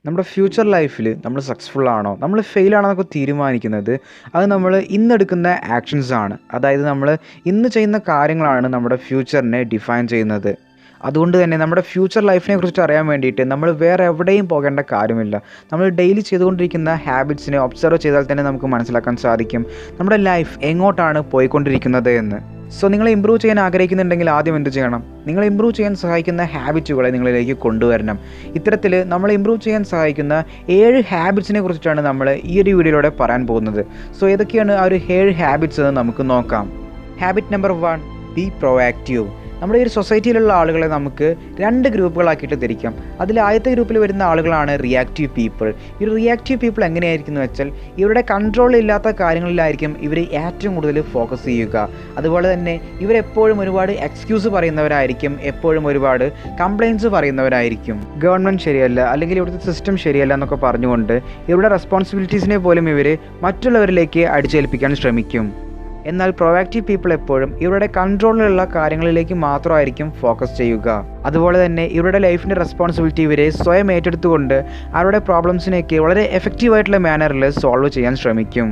നമ്മുടെ ഫ്യൂച്ചർ ലൈഫിൽ നമ്മൾ സക്സസ്ഫുൾ ആണോ നമ്മൾ ഫെയിൽ ആണോ എന്നൊക്കെ തീരുമാനിക്കുന്നത് അത് നമ്മൾ ഇന്നെടുക്കുന്ന ആക്ഷൻസ് ആണ്. അതായത് നമ്മൾ ഇന്ന് ചെയ്യുന്ന കാര്യങ്ങളാണ് നമ്മുടെ ഫ്യൂച്ചറിനെ ഡിഫൈൻ ചെയ്യുന്നത്. അതുകൊണ്ട് തന്നെ നമ്മുടെ ഫ്യൂച്ചർ ലൈഫിനെ കുറിച്ച് അറിയാൻ വേണ്ടിയിട്ട് നമ്മൾ വേറെ എവിടെയും പോകേണ്ട കാര്യമില്ല. നമ്മൾ ഡെയിലി ചെയ്തുകൊണ്ടിരിക്കുന്ന ഹാബിറ്റ്സിനെ ഒബ്സർവ് ചെയ്താൽ തന്നെ നമുക്ക് മനസ്സിലാക്കാൻ സാധിക്കും നമ്മുടെ ലൈഫ് എങ്ങോട്ടാണ് പോയിക്കൊണ്ടിരിക്കുന്നത് എന്ന്. സോ നിങ്ങൾ ഇമ്പ്രൂവ് ചെയ്യാൻ ആഗ്രഹിക്കുന്നുണ്ടെങ്കിൽ ആദ്യം എന്ത് ചെയ്യണം? നിങ്ങൾ ഇമ്പ്രൂവ് ചെയ്യാൻ സഹായിക്കുന്ന ഹാബിറ്റുകളെ നിങ്ങളിലേക്ക് കൊണ്ടുവരണം. ഇത്തരത്തിൽ നമ്മൾ ഇമ്പ്രൂവ് ചെയ്യാൻ സഹായിക്കുന്ന 7 ഹാബിറ്റ്സിനെ കുറിച്ചിട്ടാണ് നമ്മൾ ഈ ഒരു വീഡിയോയിലൂടെ പറയാൻ പോകുന്നത്. സോ ഏതൊക്കെയാണ് ആ ഒരു 7 ഹാബിറ്റ്സ് എന്ന് നമുക്ക് നോക്കാം. Habit number 1, B proactive. നമ്മുടെ ഈ ഒരു സൊസൈറ്റിയിലുള്ള ആളുകളെ നമുക്ക് 2 ഗ്രൂപ്പുകളാക്കിയിട്ട് തിരിക്കാം. അതിൽ ആദ്യത്തെ ഗ്രൂപ്പിൽ വരുന്ന ആളുകളാണ് റിയാക്റ്റീവ് പീപ്പിൾ. ഈ റിയാക്റ്റീവ് പീപ്പിൾ എങ്ങനെയായിരിക്കും എന്ന് വെച്ചാൽ ഇവരുടെ കൺട്രോളില്ലാത്ത കാര്യങ്ങളിലായിരിക്കും ഇവർ ഏറ്റവും കൂടുതൽ ഫോക്കസ് ചെയ്യുക. അതുപോലെ തന്നെ ഇവരെപ്പോഴും ഒരുപാട് എക്സ്ക്യൂസ് പറയുന്നവരായിരിക്കും, എപ്പോഴും ഒരുപാട് കംപ്ലയിൻറ്റ്സ് പറയുന്നവരായിരിക്കും. ഗവൺമെൻറ് ശരിയല്ല, അല്ലെങ്കിൽ ഇവിടുത്തെ സിസ്റ്റം ശരിയല്ല എന്നൊക്കെ പറഞ്ഞുകൊണ്ട് ഇവരുടെ റെസ്പോൺസിബിലിറ്റീസിനെ പോലും ഇവർ മറ്റുള്ളവരിലേക്ക് അടിച്ചേൽപ്പിക്കാൻ ശ്രമിക്കും. എന്നാൽ പ്രൊആക്റ്റീവ് പീപ്പിൾ എപ്പോഴും ഇവരുടെ കൺട്രോളിലുള്ള കാര്യങ്ങളിലേക്ക് മാത്രമായിരിക്കും ഫോക്കസ് ചെയ്യുക. അതുപോലെ തന്നെ ഇവരുടെ ലൈഫിൻ്റെ റെസ്പോൺസിബിലിറ്റി ഇവരെ സ്വയം ഏറ്റെടുത്തുകൊണ്ട് അവരുടെ പ്രോബ്ലംസിനെയൊക്കെ വളരെ എഫക്റ്റീവായിട്ടുള്ള മാനറിൽ സോൾവ് ചെയ്യാൻ ശ്രമിക്കും.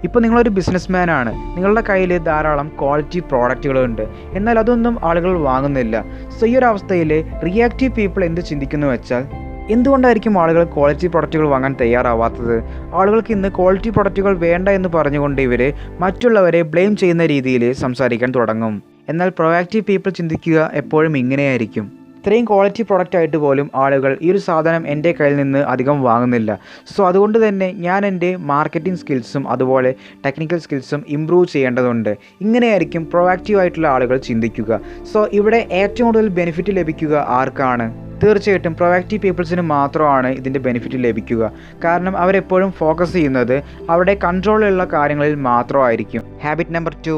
ഇപ്പോൾ നിങ്ങളൊരു ബിസിനസ് ആണ്, നിങ്ങളുടെ കയ്യിൽ ധാരാളം ക്വാളിറ്റി പ്രോഡക്റ്റുകളുണ്ട്, എന്നാൽ അതൊന്നും ആളുകൾ വാങ്ങുന്നില്ല. സോ ഈ ഒരു അവസ്ഥയിൽ റിയാക്റ്റീവ് പീപ്പിൾ എന്ത് ചിന്തിക്കുന്നു വെച്ചാൽ എന്തുകൊണ്ടായിരിക്കും ആളുകൾ ക്വാളിറ്റി പ്രൊഡക്റ്റുകൾ വാങ്ങാൻ തയ്യാറാവാത്തത്? ആളുകൾക്ക് ഇന്ന് ക്വാളിറ്റി പ്രൊഡക്റ്റുകൾ വേണ്ട എന്ന് പറഞ്ഞുകൊണ്ട് ഇവർ മറ്റുള്ളവരെ ബ്ലെയിം ചെയ്യുന്ന രീതിയിൽ സംസാരിക്കാൻ തുടങ്ങും. എന്നാൽ പ്രൊആക്റ്റീവ് പീപ്പിൾ ചിന്തിക്കുക എപ്പോഴും ഇങ്ങനെയായിരിക്കും: ഇത്രയും ക്വാളിറ്റി പ്രൊഡക്റ്റ് ആയിട്ട് പോലും ആളുകൾ ഈ ഒരു സാധനം എൻ്റെ കയ്യിൽ നിന്ന് അധികം വാങ്ങുന്നില്ല. സോ അതുകൊണ്ട് തന്നെ ഞാൻ എൻ്റെ മാർക്കറ്റിംഗ് സ്കിൽസും അതുപോലെ ടെക്നിക്കൽ സ്കിൽസും ഇമ്പ്രൂവ് ചെയ്യേണ്ടതുണ്ട്. ഇങ്ങനെയായിരിക്കും പ്രൊആക്റ്റീവ് ആയിട്ടുള്ള ആളുകൾ ചിന്തിക്കുക. സോ ഇവിടെ ഏറ്റവും കൂടുതൽ ബെനിഫിറ്റ് ലഭിക്കുക ആർക്കാണ്? തീർച്ചയായിട്ടും പ്രൊആക്റ്റീവ് പീപ്പിൾസിന് മാത്രമാണ് ഇതിൻ്റെ ബെനിഫിറ്റ് ലഭിക്കുക. കാരണം അവരെപ്പോഴും ഫോക്കസ് ചെയ്യുന്നത് അവരുടെ കൺട്രോളിലുള്ള കാര്യങ്ങളിൽ മാത്രമായിരിക്കും. Habit number 2,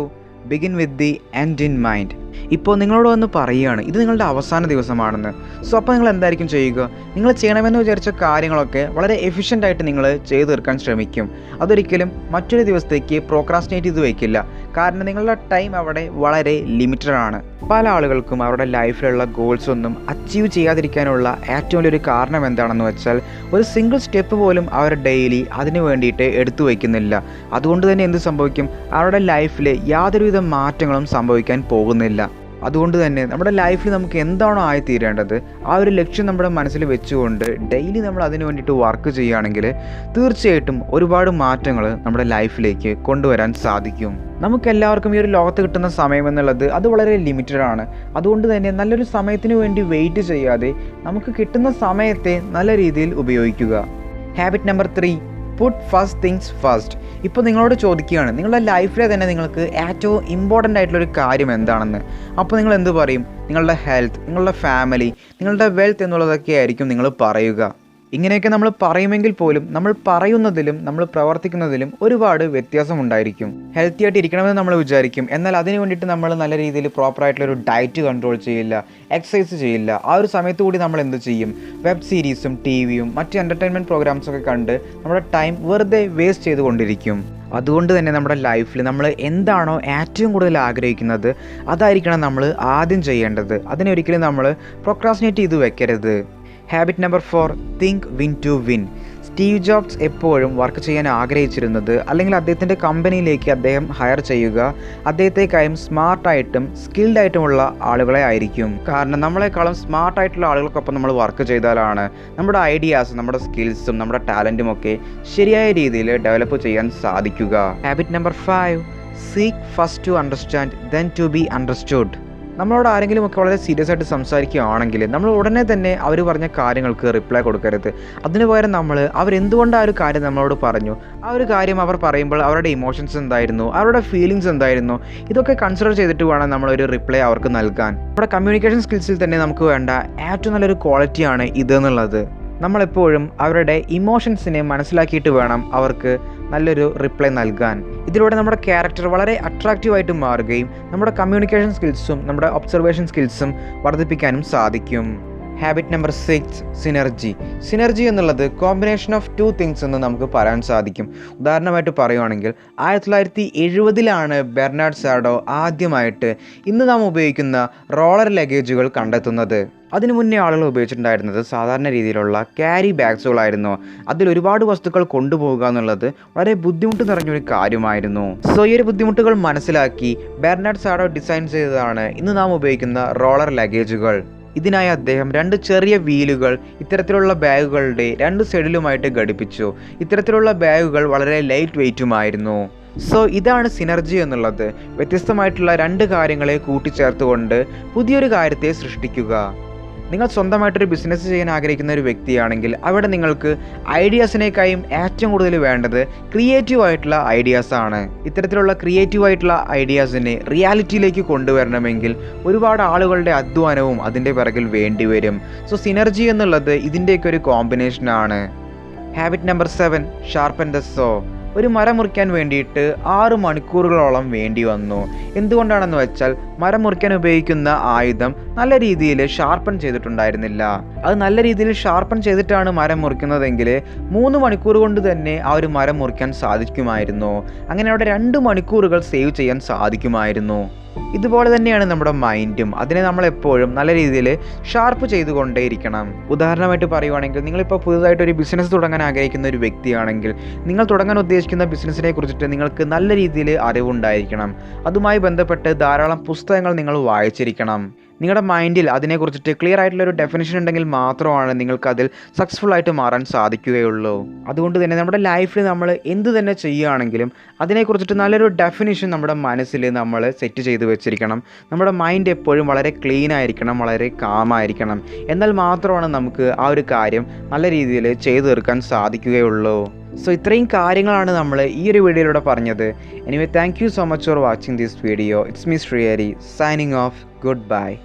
begin with the end in mind. ഇപ്പോൾ നിങ്ങളോട് വന്ന് പറയുകയാണ് ഇത് നിങ്ങളുടെ അവസാന ദിവസമാണെന്ന്. സോ അപ്പോൾ നിങ്ങൾ എന്തായിരിക്കും ചെയ്യുക? നിങ്ങൾ ചെയ്യണമെന്ന് വിചാരിച്ച കാര്യങ്ങളൊക്കെ വളരെ എഫിഷ്യൻ്റായിട്ട് നിങ്ങൾ ചെയ്തു തീർക്കാൻ ശ്രമിക്കും. അതൊരിക്കലും മറ്റൊരു ദിവസത്തേക്ക് പ്രോക്രാസ്റ്റിനേറ്റ് ചെയ്ത് വയ്ക്കില്ല. കാരണം നിങ്ങളുടെ ടൈം അവിടെ വളരെ ലിമിറ്റഡ് ആണ്. പല ആളുകൾക്കും അവരുടെ ലൈഫിലുള്ള ഗോൾസ് ഒന്നും അച്ചീവ് ചെയ്യാതിരിക്കാനുള്ള ഏറ്റവും വലിയൊരു കാരണം എന്താണെന്ന് വെച്ചാൽ ഒരു സിംഗിൾ സ്റ്റെപ്പ് പോലും അവർ ഡെയിലി അതിന് വേണ്ടിയിട്ട് എടുത്തു വയ്ക്കുന്നില്ല. അതുകൊണ്ട് തന്നെ എന്ത് സംഭവിക്കും? അവരുടെ ലൈഫിൽ യാതൊരുവിധ മാറ്റങ്ങളും സംഭവിക്കാൻ പോകുന്നില്ല. അതുകൊണ്ട് തന്നെ നമ്മുടെ ലൈഫിൽ നമുക്ക് എന്താണോ ആയിത്തീരേണ്ടത് ആ ഒരു ലക്ഷ്യം നമ്മുടെ മനസ്സിൽ വെച്ചുകൊണ്ട് ഡെയിലി നമ്മൾ അതിന് വേണ്ടിയിട്ട് വർക്ക് ചെയ്യുകയാണെങ്കിൽ തീർച്ചയായിട്ടും ഒരുപാട് മാറ്റങ്ങൾ നമ്മുടെ ലൈഫിലേക്ക് കൊണ്ടുവരാൻ സാധിക്കും. നമുക്കെല്ലാവർക്കും ഈ ഒരു ലോകത്ത് കിട്ടുന്ന സമയം എന്നുള്ളത് അത് വളരെ ലിമിറ്റഡ് ആണ്. അതുകൊണ്ട് തന്നെ നല്ലൊരു സമയത്തിന് വേണ്ടി വെയിറ്റ് ചെയ്യാതെ നമുക്ക് കിട്ടുന്ന സമയത്തെ നല്ല രീതിയിൽ ഉപയോഗിക്കുക. Habit number 3, put first things first. ഇപ്പോൾ നിങ്ങളോട് ചോദിക്കുകയാണ് നിങ്ങളുടെ ലൈഫിലെ തന്നെ നിങ്ങൾക്ക് ഏറ്റവും ഇമ്പോർട്ടൻ്റ് ആയിട്ടുള്ളൊരു കാര്യം എന്താണെന്ന്. അപ്പോൾ നിങ്ങൾ എന്ത് പറയും? നിങ്ങളുടെ ഹെൽത്ത്, നിങ്ങളുടെ ഫാമിലി, നിങ്ങളുടെ വെൽത്ത് എന്നുള്ളതൊക്കെ ആയിരിക്കും നിങ്ങൾ പറയുക. ഇങ്ങനെയൊക്കെ നമ്മൾ പറയുമെങ്കിൽ പോലും നമ്മൾ പറയുന്നതിലും നമ്മൾ പ്രവർത്തിക്കുന്നതിലും ഒരുപാട് വ്യത്യാസമുണ്ടായിരിക്കും. ഹെൽത്തി ആയിട്ട് ഇരിക്കണമെന്ന് നമ്മൾ വിചാരിക്കും, എന്നാൽ അതിന് വേണ്ടിയിട്ട് നമ്മൾ നല്ല രീതിയിൽ പ്രോപ്പറായിട്ടുള്ളൊരു ഡയറ്റ് കൺട്രോൾ ചെയ്യില്ല, എക്സസൈസ് ചെയ്യില്ല. ആ ഒരു സമയത്ത് കൂടി നമ്മൾ എന്ത് ചെയ്യും? വെബ് സീരീസും ടിവിയും മറ്റ് എൻ്റർടൈൻമെൻറ്റ് പ്രോഗ്രാംസൊക്കെ കണ്ട് നമ്മുടെ ടൈം വെറുതെ വേസ്റ്റ് ചെയ്തുകൊണ്ടിരിക്കും. അതുകൊണ്ട് തന്നെ നമ്മുടെ ലൈഫിൽ നമ്മൾ എന്താണോ ഏറ്റവും കൂടുതൽ ആഗ്രഹിക്കുന്നത് അതായിരിക്കണം നമ്മൾ ആദ്യം ചെയ്യേണ്ടത്. അതിനൊരിക്കലും നമ്മൾ പ്രോക്രാസ്റ്റിനേറ്റ് ചെയ്ത് വെക്കരുത്. Habit number 4, think win to win. Steve Jobs എപ്പോഴും വർക്ക് ചെയ്യാൻ ആഗ്രഹിച്ചിരുന്നത് അല്ലെങ്കിൽ അദ്ദേഹത്തിൻ്റെ കമ്പനിയിലേക്ക് അദ്ദേഹം ഹയർ ചെയ്യുക അദ്ദേഹത്തെക്കാളും സ്മാർട്ടായിട്ടും സ്കിൽഡായിട്ടുമുള്ള ആളുകളെ ആയിരിക്കും. കാരണം നമ്മളെക്കാളും സ്മാർട്ടായിട്ടുള്ള ആളുകൾക്കൊപ്പം നമ്മൾ വർക്ക് ചെയ്താലാണ് നമ്മുടെ ഐഡിയാസും നമ്മുടെ സ്കിൽസും നമ്മുടെ ടാലൻറ്റും ഒക്കെ ശരിയായ രീതിയിൽ ഡെവലപ്പ് ചെയ്യാൻ സാധിക്കുക. Habit number 5, seek first to understand then to be understood. നമ്മളോട് ആരെങ്കിലുമൊക്കെ വളരെ സീരിയസ് ആയിട്ട് സംസാരിക്കുകയാണെങ്കിൽ നമ്മൾ ഉടനെ തന്നെ അവർ പറഞ്ഞ കാര്യങ്ങൾക്ക് റിപ്ലൈ കൊടുക്കരുത്. അതിന് പകരം നമ്മൾ അവരെന്തുകൊണ്ട് ആ ഒരു കാര്യം നമ്മളോട് പറഞ്ഞു, ആ ഒരു കാര്യം അവർ പറയുമ്പോൾ അവരുടെ ഇമോഷൻസ് എന്തായിരുന്നു, അവരുടെ ഫീലിങ്സ് എന്തായിരുന്നു, ഇതൊക്കെ കൺസിഡർ ചെയ്തിട്ട് വേണം നമ്മളൊരു റിപ്ലൈ അവർക്ക് നൽകാൻ. നമ്മുടെ കമ്മ്യൂണിക്കേഷൻ സ്കിൽസിൽ തന്നെ നമുക്ക് വേണ്ട ഏറ്റവും നല്ലൊരു ക്വാളിറ്റിയാണ് ഇതെന്നുള്ളത്. നമ്മളെപ്പോഴും അവരുടെ ഇമോഷൻസിനെ മനസ്സിലാക്കിയിട്ട് വേണം അവർക്ക് നല്ലൊരു റിപ്ലൈ നൽകാൻ. ഇതിലൂടെ നമ്മുടെ ക്യാരക്ടർ വളരെ അട്രാക്റ്റീവായിട്ട് മാറുകയും നമ്മുടെ കമ്മ്യൂണിക്കേഷൻ സ്കിൽസും നമ്മുടെ ഒബ്സർവേഷൻ സ്കിൽസും വർദ്ധിപ്പിക്കാനും സാധിക്കും. Habit number 6, synergy. സിനർജി എന്നുള്ളത് കോമ്പിനേഷൻ ഓഫ് 2 തിങ്സ് എന്ന് നമുക്ക് പറയാൻ സാധിക്കും. ഉദാഹരണമായിട്ട് പറയുവാണെങ്കിൽ 1970 ബെർണാഡ് സാഡോ ആദ്യമായിട്ട് ഇന്ന് നാം ഉപയോഗിക്കുന്ന റോളർ ലഗേജുകൾ കണ്ടെത്തുന്നത്. അതിനു മുന്നേ ആളുകൾ ഉപയോഗിച്ചിട്ടുണ്ടായിരുന്നത് സാധാരണ രീതിയിലുള്ള ക്യാരി ബാഗ്സുകളായിരുന്നു. അതിൽ ഒരുപാട് വസ്തുക്കൾ കൊണ്ടുപോകുക എന്നുള്ളത് വളരെ ബുദ്ധിമുട്ട് നിറഞ്ഞൊരു കാര്യമായിരുന്നു. സോ ഈ ഒരു ബുദ്ധിമുട്ടുകൾ മനസ്സിലാക്കി ബെർണാഡ് സാഡോ ഡിസൈൻ ചെയ്തതാണ് ഇന്ന് നാം ഉപയോഗിക്കുന്ന റോളർ ലഗേജുകൾ. ഇതിനായി അദ്ദേഹം 2 ചെറിയ വീലുകൾ ഇത്തരത്തിലുള്ള ബാഗുകളുടെ 2 സൈഡിലുമായിട്ട് ഘടിപ്പിച്ചു. ഇത്തരത്തിലുള്ള ബാഗുകൾ വളരെ ലൈറ്റ് വെയ്റ്റുമായിരുന്നു. സോ ഇതാണ് സിനർജി എന്നുള്ളത്. വ്യത്യസ്തമായിട്ടുള്ള 2 കാര്യങ്ങളെ കൂട്ടിച്ചേർത്തുകൊണ്ട് പുതിയൊരു കാര്യത്തെ സൃഷ്ടിക്കുക. നിങ്ങൾ സ്വന്തമായിട്ടൊരു ബിസിനസ് ചെയ്യാൻ ആഗ്രഹിക്കുന്ന ഒരു വ്യക്തിയാണെങ്കിൽ അവിടെ നിങ്ങൾക്ക് ഐഡിയാസിനേക്കായും ഏറ്റവും കൂടുതൽ വേണ്ടത് ക്രിയേറ്റീവായിട്ടുള്ള ഐഡിയാസാണ്. ഇത്തരത്തിലുള്ള ക്രിയേറ്റീവായിട്ടുള്ള ഐഡിയാസിനെ റിയാലിറ്റിയിലേക്ക് കൊണ്ടുവരണമെങ്കിൽ ഒരുപാട് ആളുകളുടെ അധ്വാനവും അതിൻ്റെ പിറകിൽ വേണ്ടിവരും. സോ സിനർജി എന്നുള്ളത് ഇതിൻ്റെയൊക്കെ ഒരു കോമ്പിനേഷനാണ്. Habit number 7, sharpen the so. ഒരു മരം മുറിക്കാൻ വേണ്ടിയിട്ട് 6 മണിക്കൂറുകളോളം വേണ്ടി വന്നു. എന്തുകൊണ്ടാണെന്ന് വെച്ചാൽ മരം മുറിക്കാൻ ഉപയോഗിക്കുന്ന ആയുധം നല്ല രീതിയിൽ ഷാർപ്പൺ ചെയ്തിട്ടുണ്ടായിരുന്നില്ല. അത് നല്ല രീതിയിൽ ഷാർപ്പൺ ചെയ്തിട്ടാണ് മരം മുറിക്കുന്നതെങ്കിൽ 3 മണിക്കൂർ കൊണ്ട് തന്നെ ആ ഒരു മരം മുറിക്കാൻ സാധിക്കുമായിരുന്നു. അങ്ങനെ അവിടെ 2 മണിക്കൂറുകൾ സേവ് ചെയ്യാൻ സാധിക്കുമായിരുന്നു. ഇതുപോലെ തന്നെയാണ് നമ്മുടെ മൈൻഡും. അതിനെ നമ്മളെപ്പോഴും നല്ല രീതിയിൽ ഷാർപ്പ് ചെയ്തുകൊണ്ടേയിരിക്കണം. ഉദാഹരണമായിട്ട് പറയുവാണെങ്കിൽ നിങ്ങളിപ്പോൾ പുതുതായിട്ടൊരു ബിസിനസ് തുടങ്ങാൻ ആഗ്രഹിക്കുന്ന ഒരു വ്യക്തിയാണെങ്കിൽ നിങ്ങൾ തുടങ്ങാൻ ഉദ്ദേശിക്കുന്ന ബിസിനസ്സിനെ കുറിച്ചിട്ട് നിങ്ങൾക്ക് നല്ല രീതിയിൽ അറിവുണ്ടായിരിക്കണം. അതുമായി ബന്ധപ്പെട്ട് ധാരാളം പുസ്തകങ്ങൾ നിങ്ങൾ വായിച്ചിരിക്കണം. നിങ്ങളുടെ മൈൻഡിൽ അതിനെക്കുറിച്ചിട്ട് ക്ലിയർ ആയിട്ടുള്ളൊരു ഡെഫിനിഷൻ ഉണ്ടെങ്കിൽ മാത്രമാണ് നിങ്ങൾക്കതിൽ സക്സസ്ഫുൾ ആയിട്ട് മാറാൻ സാധിക്കുകയുള്ളൂ. അതുകൊണ്ട് തന്നെ നമ്മുടെ ലൈഫിൽ നമ്മൾ എന്ത് തന്നെ ചെയ്യുകയാണെങ്കിലും അതിനെക്കുറിച്ചിട്ട് നല്ലൊരു ഡെഫിനിഷൻ നമ്മുടെ മനസ്സിൽ നമ്മൾ സെറ്റ് ചെയ്ത് വെച്ചിരിക്കണം. നമ്മുടെ മൈൻഡ് എപ്പോഴും വളരെ ക്ലീൻ ആയിരിക്കണം, വളരെ കാമായിരിക്കണം. എന്നാൽ മാത്രമാണ് നമുക്ക് ആ ഒരു കാര്യം നല്ല രീതിയിൽ ചെയ്തു തീർക്കാൻ സാധിക്കുകയുള്ളൂ. സോ ഇത്രയും കാര്യങ്ങളാണ് നമ്മൾ ഈ ഒരു വീഡിയോയിലൂടെ പറഞ്ഞത്. Anyway thank you so much for watching this video. It's me Sreehari signing off. Goodbye.